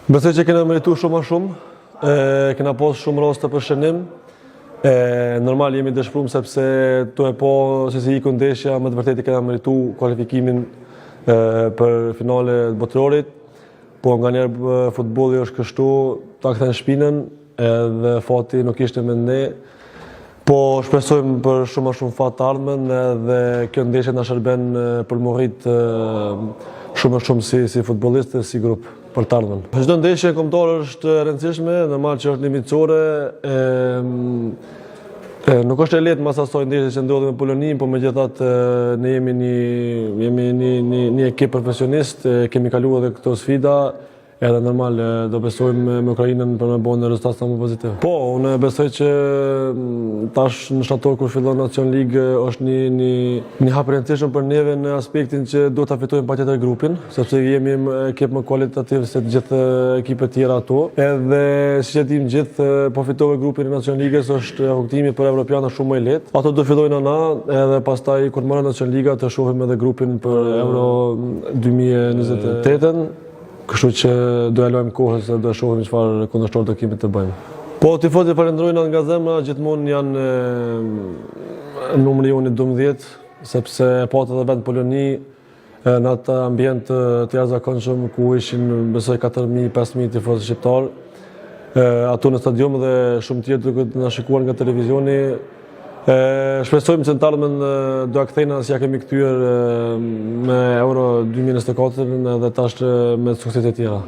Besoj që kena meritu shumë a shumë, kena pas shumë raste për shënim. Normal jemi dëshpëruar sepse tu e po se si ikën ndeshja, më të vërtetë kena meritu kualifikimin për finale të botrorit, po nganjëherë futbolli është kështu, ta kthen shpinën, edhe fati nuk ishte me ne. Po shpresojmë për shumë a shumë fat të ardhmen, edhe kjo ndeshje na shërben për më rrit shumë a shumë si futbollistë, si grup për të ardhmen. Çdo ndeshje kombëtare është e rëndësishme, normal që është limitcore. Nuk është e lehtë mas asaj ndeshje që ndodhi me Poloninë, por megjithatë ne jemi një ekip profesionist, kemi kaluar edhe këto sfida. Edhe normal do besojmë me Ukrainën për me bënë në rezultat sa më pozitiv. Po, unë besoj që tash në shtator kur fillon National League është një hap i rëndësishëm për neve në aspektin që duhet ta fitojmë patjetër grupin, sepse jemi ekip më kualitativ se të gjithë ekipet tjera ato. Edhe siç e dim gjithë, po fitove grupin e National League-s është rrugtimi për Evropiana shumë më i lehtë. Ato do fillojnë ana edhe pastaj kur marrë National League të shohim edhe grupin për Euro 2028. Kështu që do ja lojmë kohës dhe do shohim çfarë kundërshtor do kemi të bëjmë. Po tifozët falenderojnë nga zemra, gjithmonë janë numri unë 12, sepse pata edhe vend Poloni në atë ambient të jashtëzakonshëm ku ishin besoj 4.000-5.000 tifozë shqiptar. Ato në stadium dhe shumë tjerë duke na shikuar nga televizioni. Shpresojmë që në të ardhmen do ja kthejna si ja kemi kthyer me Euro 2024 dhe tash me suksese tjera.